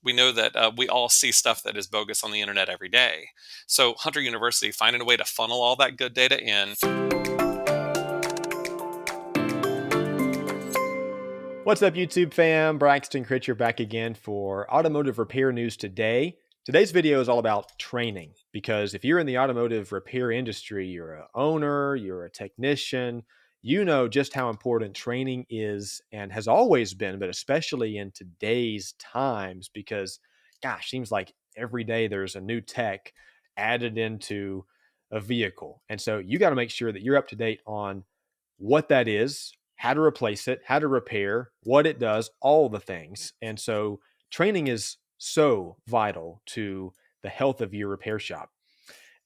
we know that we all see stuff that is bogus on the internet every day. So Hunter University finding a way to funnel all that good data in. What's up, YouTube fam? Braxton Critcher back again for automotive repair news today. Today's video is all about training because if you're in the automotive repair industry, you're an owner, you're a technician, you know just how important training is and has always been, but especially in today's times because, gosh, seems like every day there's a new tech added into a vehicle. And so you got to make sure that you're up to date on what that is, how to replace it, how to repair, what it does, all the things. And so training is so vital to the health of your repair shop.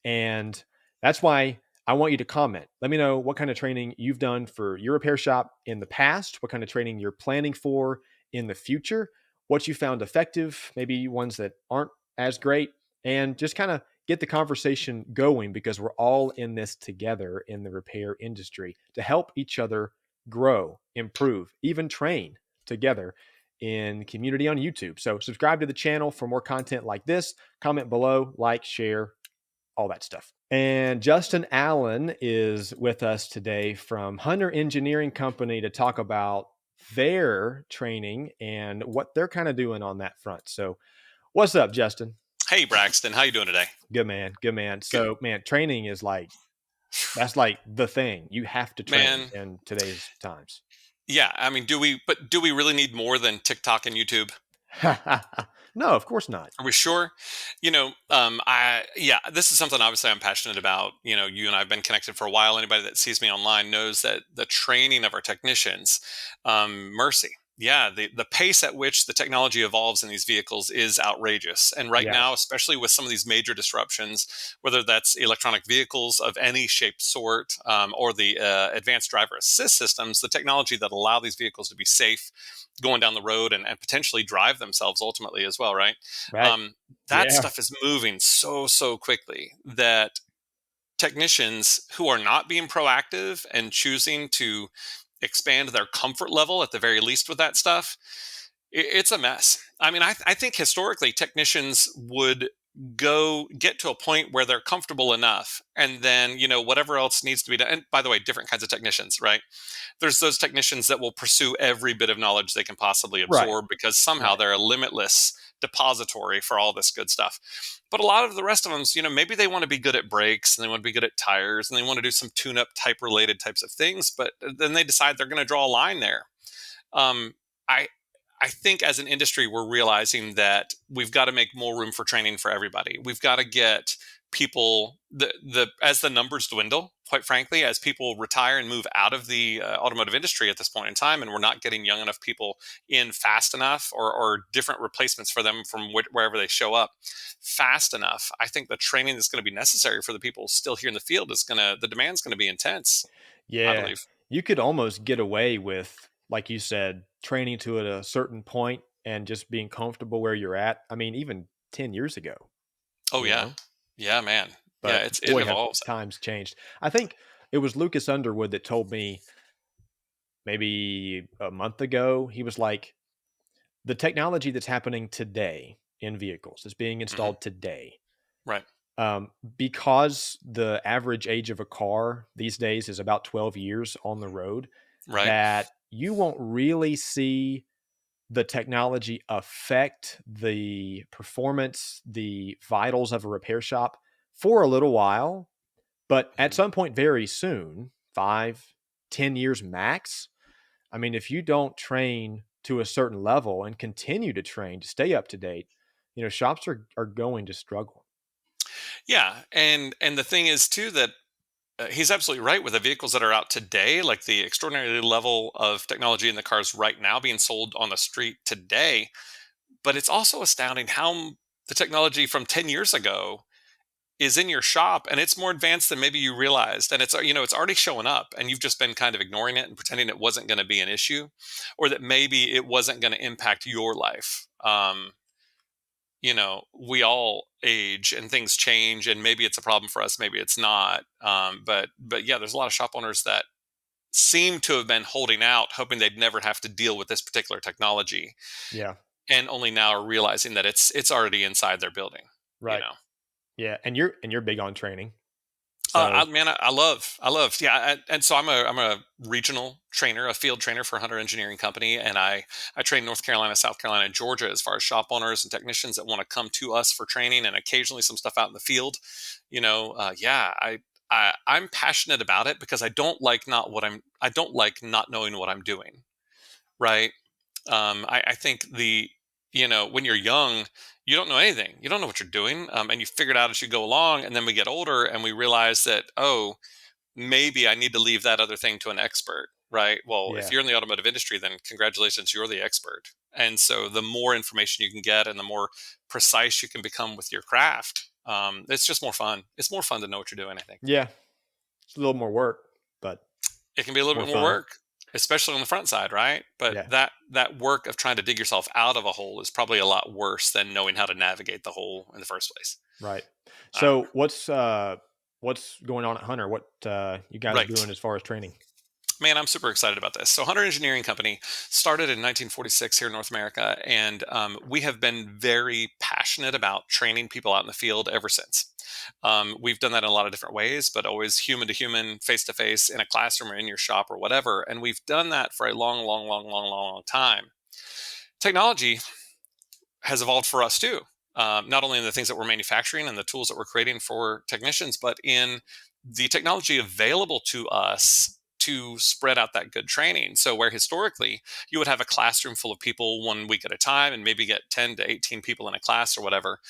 And that's why I want you to comment. Let me know what kind of training you've done for your repair shop in the past, what kind of training you're planning for in the future, what you found effective, maybe ones that aren't as great, and just kind of get the conversation going because we're all in this together in the repair industry to help each other grow, improve, even train together in community on YouTube. So subscribe to the channel for more content like this. Comment below, like, share, all that stuff. And Justin Allen is with us today from Hunter Engineering Company to talk about their training and what they're kind of doing on that front. So what's up, Justin? Hey, Braxton, how you doing today? Good man. Good man. Good. So, man, training is that's like the thing. You have to train Man, in today's times. yeah, I mean, do we really need more than TikTok and YouTube? No, of course not. Are we sure? Yeah, this is something obviously I'm passionate about. You and I have been connected for a while. Anybody that sees me online knows that the training of our technicians, mercy. Yeah, the pace at which the technology evolves in these vehicles is outrageous. And right Yeah. now, especially with some of these major disruptions, whether that's electronic vehicles of any shape, sort, or the advanced driver assist systems, the technology that allow these vehicles to be safe going down the road and potentially drive themselves ultimately as well, right? Right. Um, that Yeah. stuff is moving so quickly that technicians who are not being proactive and choosing to expand their comfort level at the very least with that stuff, it's a mess. I mean, I think historically technicians would get to a point where they're comfortable enough and then whatever else needs to be done. And by the way, different kinds of technicians, right? There's those technicians that will pursue every bit of knowledge they can possibly Right. absorb because somehow Right. they're a limitless depository for all this good stuff. But a lot of the rest of them, maybe they want to be good at brakes and they want to be good at tires and they want to do some tune-up type related types of things, but then they decide they're going to draw a line there. um, I I think as an industry, we're realizing that we've got to make more room for training for everybody. We've got to get people the as the numbers dwindle, quite frankly, as people retire and move out of the automotive industry at this point in time, and we're not getting young enough people in fast enough, or different replacements for them from wherever they show up fast enough. I think the training that's going to be necessary for the people still here in the field the demand's going to be intense, I Yeah. believe. You could almost get away with, like you said, training to at a certain point and just being comfortable where you're at. I mean, even 10 years ago, Oh you yeah, know, yeah, man. Yeah, but it boy, have evolves. times changed. I think it was Lucas Underwood that told me maybe a month ago. He was like, the technology that's happening today in vehicles is being Hmm. installed today. Right. Because the average age of a car these days is about 12 years on the road, Right. that you won't really see the technology affect the performance, the vitals of a repair shop for a little while. But at Mhm. some point very soon, 5, 10 years max, I mean, if you don't train to a certain level and continue to train to stay up to date, shops are going to struggle. Yeah, and the thing is too that he's absolutely right with the vehicles that are out today, like the extraordinary level of technology in the cars right now being sold on the street today. But it's also astounding how the technology from 10 years ago is in your shop and it's more advanced than maybe you realized, and it's already showing up and you've just been kind of ignoring it and pretending it wasn't going to be an issue, or that maybe it wasn't going to impact your life. We all age and things change, and maybe it's a problem for us, maybe it's not. But yeah, there's a lot of shop owners that seem to have been holding out, hoping they'd never have to deal with this particular technology. Yeah. and only now are realizing that it's already inside their building, you Right. know. Yeah, and you're big on training. So, I love, yeah, and so I'm a regional trainer, a field trainer for a Hunter Engineering Company, and I train North Carolina, South Carolina, and Georgia as far as shop owners and technicians that want to come to us for training, and occasionally some stuff out in the field. Yeah, I'm passionate about it because I don't like not knowing what I'm doing, right? I think when you're young, you don't know anything. You don't know what you're doing, and you figure it out as you go along. And then we get older, and we realize that, oh, maybe I need to leave that other thing to an expert, right? Well, if yeah. you're in the automotive industry, then congratulations, you're the expert. And so, the more information you can get, and the more precise you can become with your craft, it's just more fun. It's more fun to know what you're doing. I think Yeah. It's a little more work, but it can be a little more bit more fun. work, especially on the front side, right? But Yeah. that work of trying to dig yourself out of a hole is probably a lot worse than knowing how to navigate the hole in the first place. Right. Um, So, what's going on at Hunter? What you guys right. doing as far as training? Man, I'm super excited about this. So, Hunter Engineering Company started in 1946 here in North America, and we have been very passionate about training people out in the field ever since. We've done that in a lot of different ways, but always human to human, face to face, in a classroom or in your shop or whatever. And we've done that for a long, long, long, long, long, long time. Technology has evolved for us too. Not only in the things that we're manufacturing and the tools that we're creating for technicians, but in the technology available to us to spread out that good training. So, where historically you would have a classroom full of people 1 week at a time and maybe get 10 to 18 people in a class or whatever,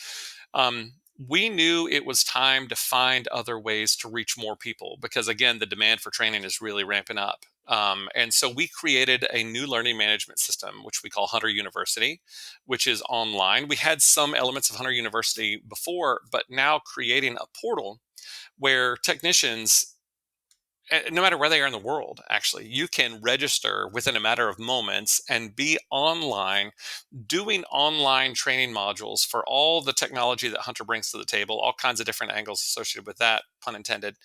we knew it was time to find other ways to reach more people because, again, the demand for training is really ramping up. And so we created a new learning management system, which we call Hunter University, which is online. We had some elements of Hunter University before, but now creating a portal where technicians, no matter where they are in the world, actually, you can register within a matter of moments and be online doing online training modules for all the technology that Hunter brings to the table, all kinds of different angles associated with that, pun intended,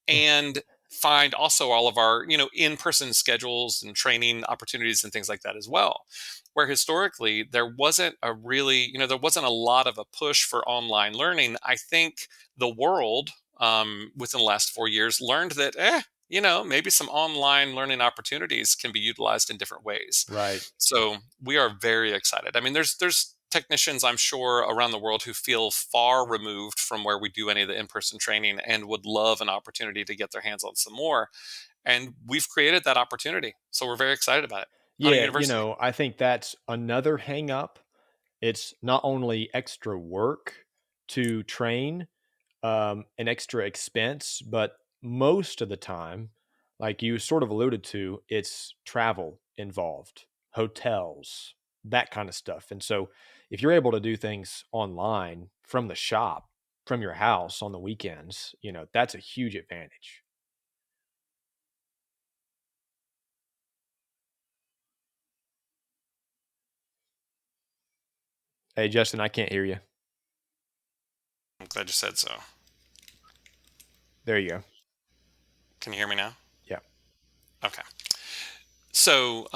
and find also all of our in-person schedules and training opportunities and things like that as well. Where historically there wasn't a lot of a push for online learning. I think the world within the last 4 years learned that maybe some online learning opportunities can be utilized in different ways. Right. So we are very excited. I mean, there's technicians I'm sure around the world who feel far removed from where we do any of the in-person training and would love an opportunity to get their hands on some more. And we've created that opportunity. So we're very excited about it. Hunter Yeah, University. I think that's another hang up. It's not only extra work to train, an extra expense, but most of the time, like you sort of alluded to, it's travel involved, hotels, that kind of stuff. And so if you're able to do things online from the shop, from your house on the weekends, that's a huge advantage. Hey, Justin, I can't hear you. I'm glad you said so. There you go. Can you hear me now? Yeah. Okay. So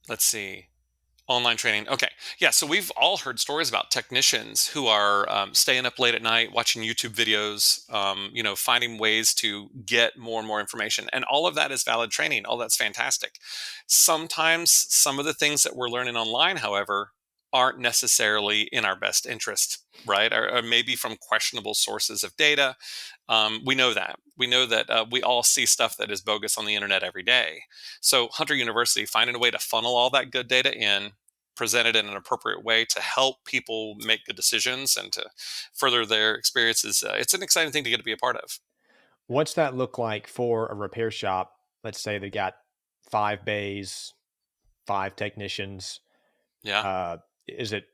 let's see. Online training. Okay. Yeah. So we've all heard stories about technicians who are staying up late at night, watching YouTube videos, finding ways to get more and more information. And all of that is valid training. All that's fantastic. Sometimes some of the things that we're learning online, however, aren't necessarily in our best interest, right? Or maybe from questionable sources of data. We know that. We know that we all see stuff that is bogus on the internet every day. So, Hunter University finding a way to funnel all that good data in, present it in an appropriate way to help people make good decisions and to further their experiences. It's an exciting thing to get to be a part of. What's that look like for a repair shop? Let's say they got 5 bays, 5 technicians. Yeah. Uh, is it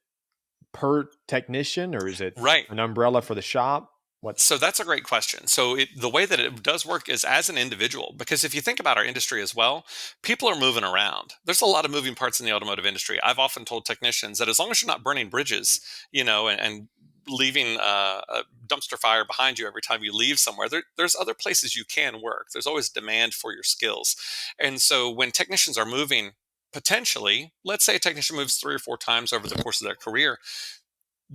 per technician or is it Right. an umbrella for the shop? So What's that's a great question. So the way that it does work is as an individual, because if you think about our industry as well, people are moving around. There's a lot of moving parts in the automotive industry. I've often told technicians that as long as you're not burning bridges, and leaving a dumpster fire behind you every time you leave somewhere, there's other places you can work. There's always demand for your skills. And so when technicians are moving potentially, let's say a technician moves 3 or 4 times over the course of their career.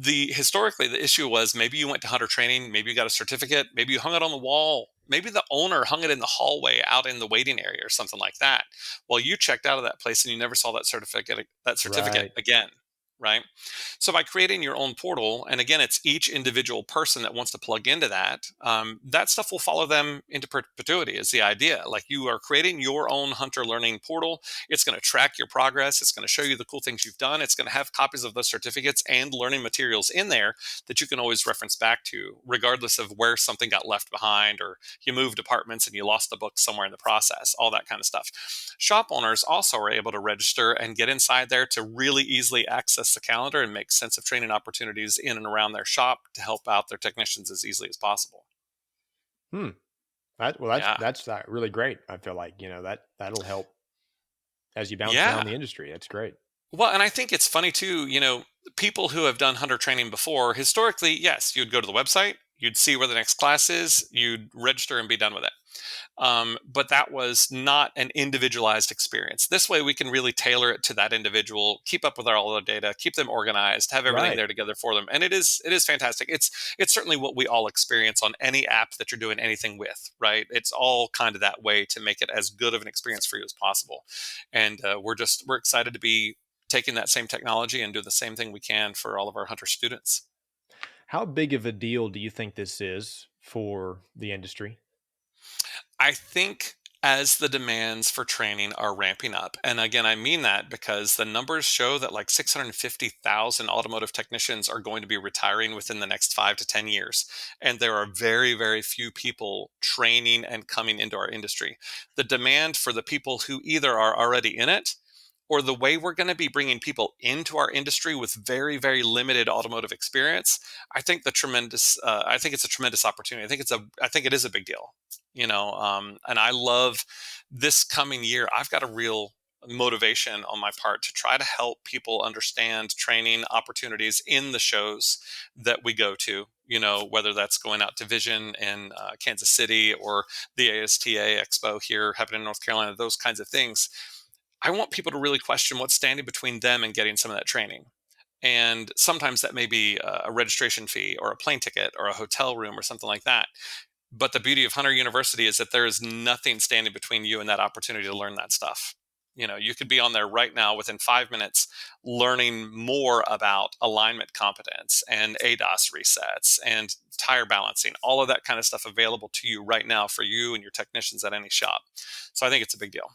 Historically, the issue was maybe you went to hunter training, maybe you got a certificate, maybe you hung it on the wall, maybe the owner hung it in the hallway out in the waiting area or something like that. Well, you checked out of that place and you never saw that certificate Right. again, right? So by creating your own portal, and again, it's each individual person that wants to plug into that, that stuff will follow them into perpetuity is the idea. Like, you are creating your own hunter learning portal. It's going to track your progress. It's going to show you the cool things you've done. It's going to have copies of those certificates and learning materials in there that you can always reference back to, regardless of where something got left behind, or you moved departments and you lost the book somewhere in the process, all that kind of stuff. Shop owners also are able to register and get inside there to really easily access the calendar and make sense of training opportunities in and around their shop to help out their technicians as easily as possible. Hmm. That's Yeah. really great. I feel like that'll help as you bounce Yeah. around the industry. That's great. Well, and I think it's funny too, people who have done hunter training before, historically, yes, you'd go to the website, you'd see where the next class is, you'd register and be done with it. But that was not an individualized experience. This way, we can really tailor it to that individual, keep up with all the data, keep them organized, have everything Right. there together for them, and it is fantastic. It's certainly what we all experience on any app that you're doing anything with, right? It's all kind of that way to make it as good of an experience for you as possible, and we're excited to be taking that same technology and do the same thing we can for all of our hunter students. How big of a deal do you think this is for the industry? I think as the demands for training are ramping up, and again, I mean that because the numbers show that like 650,000 automotive technicians are going to be retiring within the next 5 to 10 years. And there are very, very few people training and coming into our industry. The demand for the people who either are already in it, or the way we're going to be bringing people into our industry with very, very limited automotive experience, I think it's a tremendous opportunity. I think it is a big deal, and I love this coming year. I've got a real motivation on my part to try to help people understand training opportunities in the shows that we go to, whether that's going out to Vision in Kansas City, or the ASTA Expo here happening in North Carolina, those kinds of things. I want people to really question what's standing between them and getting some of that training. And sometimes that may be a registration fee or a plane ticket or a hotel room or something like that. But the beauty of Hunter University is that there is nothing standing between you and that opportunity to learn that stuff. You could be on there right now within 5 minutes, learning more about alignment competence and ADAS resets and tire balancing, all of that kind of stuff available to you right now for you and your technicians at any shop. So I think it's a big deal.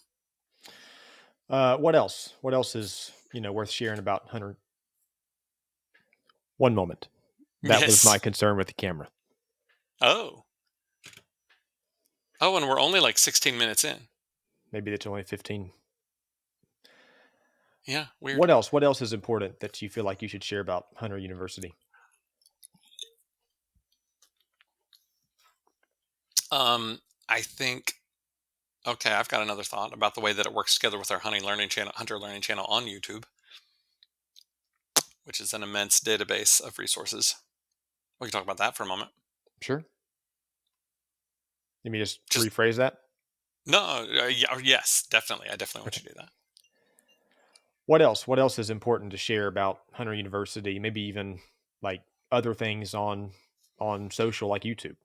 What else? What else is worth sharing about Hunter? One moment. That was my Yes. concern with the camera. Oh. Oh, and we're only like 16 minutes in. Maybe it's only 15. Yeah, weird. What else? What else is important that you feel like you should share about Hunter University? I think okay, I've got another thought about the way that it works together with our Hunter Learning channel on YouTube, which is an immense database of resources. We can talk about that for a moment. Sure. Let me just Just rephrase that. no, yeah, yes, definitely. I definitely want Okay. you to do that. What else? What else is important to share about Hunter University? Maybe even like other things on social like YouTube.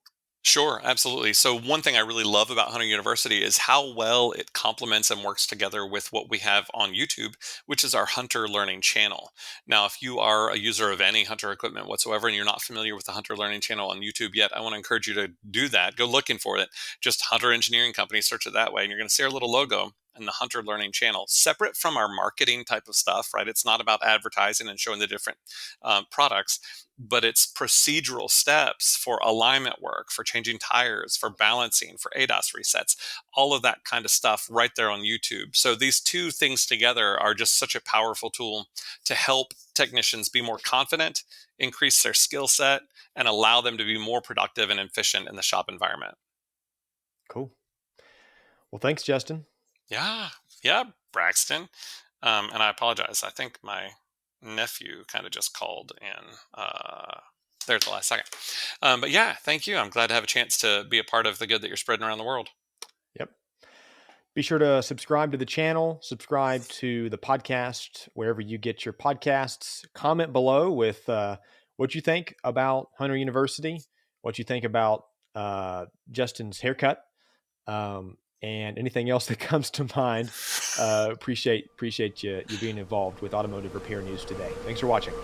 Sure, absolutely. So one thing I really love about Hunter University is how well it complements and works together with what we have on YouTube, which is our Hunter Learning channel. Now, if you are a user of any Hunter equipment whatsoever and you're not familiar with the Hunter Learning channel on YouTube yet, I want to encourage you to do that. Go looking for it. Just Hunter Engineering Company, search it that way, and you're going to see our little logo and the Hunter Learning channel, separate from our marketing type of stuff, right? It's not about advertising and showing the different products, but it's procedural steps for alignment work, for changing tires, for balancing, for ADAS resets, all of that kind of stuff right there on YouTube. So these two things together are just such a powerful tool to help technicians be more confident, increase their skill set, and allow them to be more productive and efficient in the shop environment. Cool. Well, thanks, Justin. Yeah, yeah, Braxton. And I apologize. I think my nephew kind of just called in. There at the last second. But yeah, thank you. I'm glad to have a chance to be a part of the good that you're spreading around the world. Yep. Be sure to subscribe to the channel, subscribe to the podcast wherever you get your podcasts. Comment below with what you think about Hunter University, what you think about Justin's haircut, and anything else that comes to mind. Appreciate you being involved with automotive repair news today. Thanks for watching.